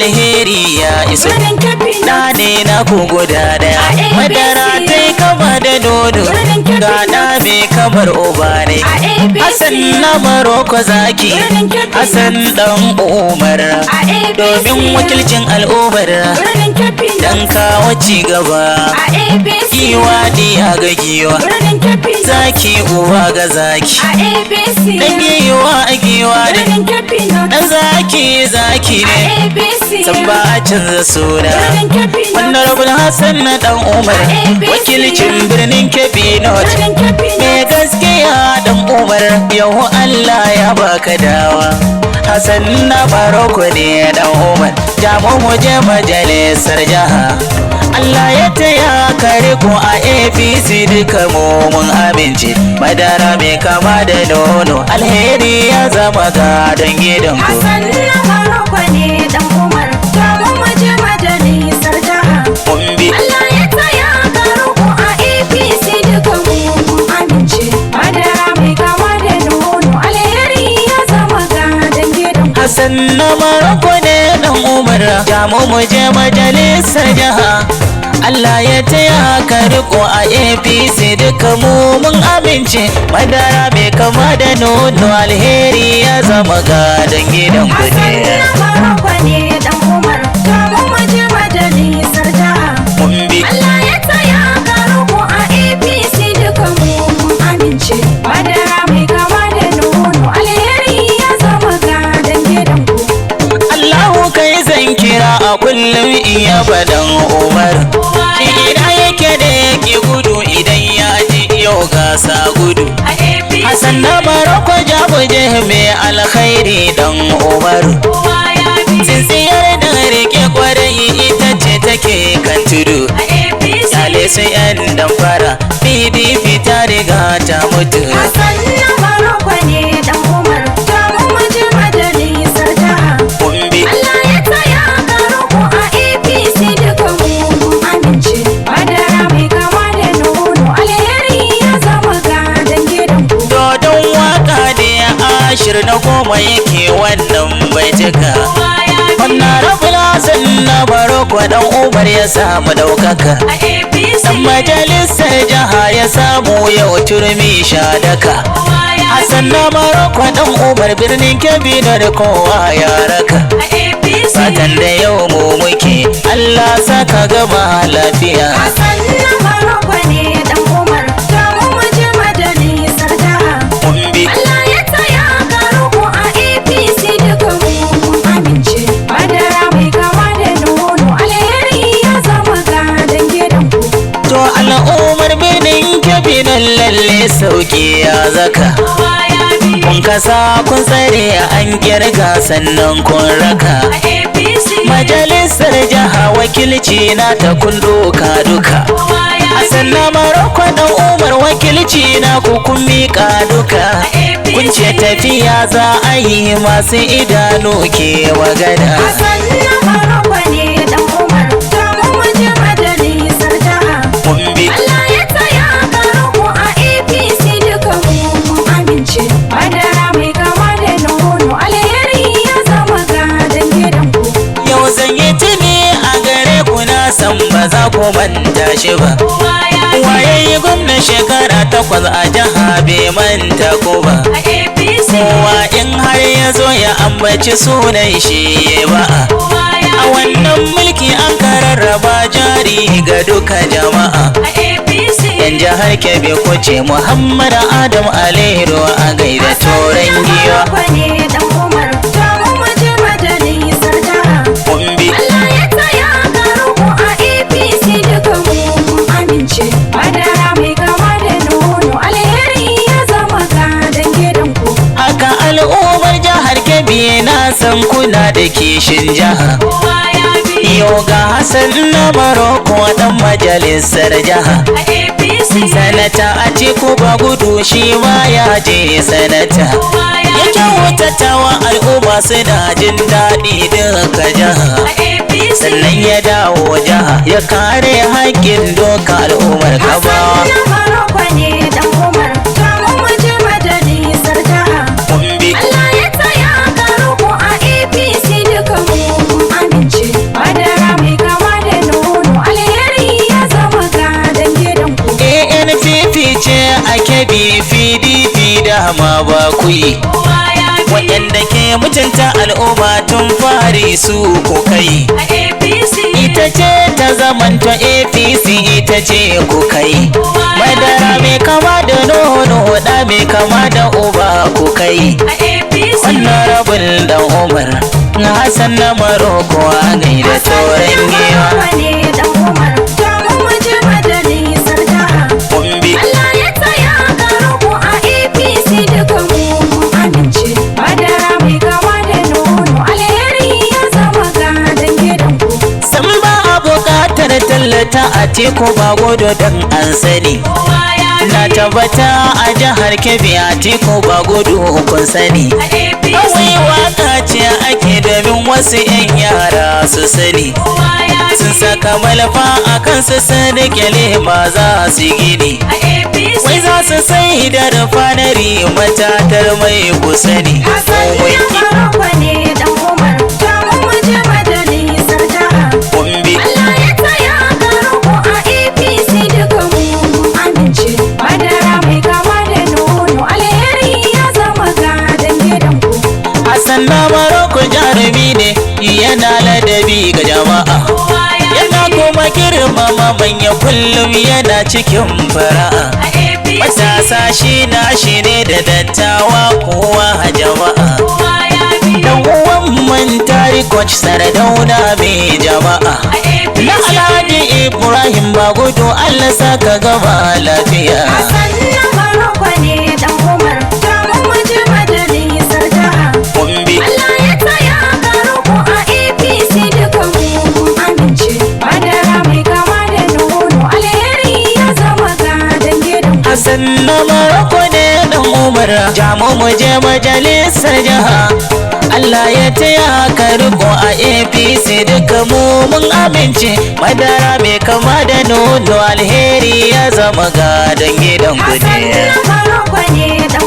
alheri ya iso. Da ne na ku guda daya, madara ta yi kama da nono, ga da mai kamar uba ne. Hassan na Maroko zaki, Hassan dan Umar, domin wakilcin al'ummar dan kawo ci gaba. Giwa diya ga giwa, zaki uwa ga zaki, dan giwa a giwa ne, dan zaki zaki ne, san ba a canza suna. Wannan rabin Hassan na dan Umar, wakilcin birnin Kebbi North, mai gaskiya dan Umar, yau Allah ya baka dawa. Hassan na Maroko ne dan Umar, jamu mu je majalisar jaha. Allah ya taya ka riko a APC duka mu mun amince. Madara mai kama da nono, alheri ya zama gadon gidanku. Hassan na Maroko ne dan Umar, jamu mu je majalisar jaha. Allah ya taya ka riko a APC duka mu mun amince. Madara mai kama da nono, alheri ya zama gadon gidanku. Hassan na Maroko ne dan Umar, jamu mu je majalisar jaha. Allah ya taya ka riko a APC duka mu mun amince. Madara mai kama da nono, alheri ya zama gadon gidanku Hassan ne. na Maroko ne dan Umar, jamu mu je majalisar jaha. Allah ya taya ka riko a APC duka mu mun amince. Madara mai kama da nono, alheri ya zama gadon gidanku. Allahu kai zan kira a kullum iya badan Umar. Ina yake da yake gudu idan ya ji yau gasa gudu. Hassan na Maroko jabuje mai alkhairi dan Umar. Tsintsiyar da rike kwarai ita ce take kan tudu. Yale su yan damfara, PDP ta riga ta mutu. Hassan na Maroko ne dan Umar, jamu mu je majalisar jaha. Allah ya taya ka riko a APC duka mu mun amince. Madara mai kama da nono, alheri ya zama gadon gidanku. Dodon waka da ya ashir na goma yake wannan bai cika. Wannan rabin Hassan na Maroko dan Umar ya samu daukaka. Dan majalisar jaha ya samu yau turmi shadaka. Hassan na Maroko dan Umar birnin Kebbi da kowa ya raka. Fatan da yau mu muke, Allah saka gama lafiya. Hassan na Maroko ne dan Umar, jamu mu je majalisar jaha. Allah ya taya ka riko a APC duka mu mun amince. Madara mai kama da nono, alheri ya zama gadon gidanku. To al'ummar birnin Kebbi nan lalle sauki ya zaka. Kun kasa kun tsare an kirga sannan kun raka. Majalisar jaha wakilci na ta kun doka duka. Hassan na Maroko dan Umar wakilci na ku kun miƙa duka. Kun ce tafiya za a yi masu idanu ke magana. Hassan na Maroko ne dan Umar, jamu mu je majalisar jaha. Allah ya taya ka riko a APC duka mu mun amince. Madara mai kama da nono, alheri ya zama gadon gidanku. Yau zan yi tuni a gare ku na san ba za ku manta shi ba. Waye yi gwamna shekara 8 a jiha bai manta ko ba. Kowa in har ya zo ya ambaci sunan shi ba. A wannan mulki an kararraba jari ga duka jama'a. Yan jihar Kebbi kuce Muhammad Adam Aliyu a gaida toren giwa. ne dan Umar, jamu mu je majalisar jaha. Allah ya taya ka riko a APC duka mu mun amince. Madara mai kama da nono, alheri ya zama gadon gidanku. Haka al'ummar jihar Kebbi na san kuna da kishin jiha. Yau ga Hassan na Maroko dan majalisar jiha. Sanata Atiku Bagudu shi ma ya je sanata. Ya kyautatawa al'umma suna jin daɗi duka jiha. Sannan ya dawo jiha ya kare haƙƙin doka al'ummar Kabawa. Hassan na Maroko ne dan Umar, jamu mu je majalisar jaha. Allah ya taya ka riko a APC duka mu mun amince. mai mutunta al'umma tun fari su ku kai. A APC Ita ce ta zamanta APC ita ce ku kai. Madara mai kama da nono da mai kama da uba ku kai. a APC Wannan rabin dan Umar na Hassan na Maroko a gaida sauran giwa. ne dan Umar ta mu je majalisar jaha. Kumbi Allah ya tsaya garuku a APC duka mu mun amince. Madara mai kama da nono alheri ya zama gadon gidanku. san ba a buƙatar tallata a teku ba gudu don an sani. Kowa ya Na tabbata a jihar Kebbi a teku ba gudu kun sani. a APC Kawai waka ce ake domin wasu 'yan yara su sani. kowa ya Sun saka malafa a kan su sadiƙele ba za su gini. a APC Wai za su sai da rufanari matatar mai kusani. Hassan ya Maroko ne dan Umar ta mu je majalisar jaha. Kumbi Allah ya tsaya garuku a APC duka mu mun amince. Madara mai kama da nono alheri ya zama gadon gidanku. Hassan na Maroko jarumi ne yana ladabi ga jama'a. Kowa ya Yana kuma girmama manya kullum yana cikin fara'a. a APC Matasa shi ne da dattawa kowa a jama'a. kowa ya bi Dan uwan mantari coach Sardauna mai jama'a. a APC Na Alhaji Ibrahim Bagudu Allah saka gaba lafiya. Hassan na Maroko ne dan Umar ta mu je majalisar jaha. Kumbi Allah ya tsaya garuku a APC duka mu mun amince. Madara mai kama da nono alheri ya zama gadon gidanku. Hassan na Maroko ne dan Umar jamu mu je majalisar jiha. Allah ya taya ka riko a APC duka mu mun amince. Madara mai kama da nono alheri ya zama gadon gidan Hassan kuje. na Maroko ne dan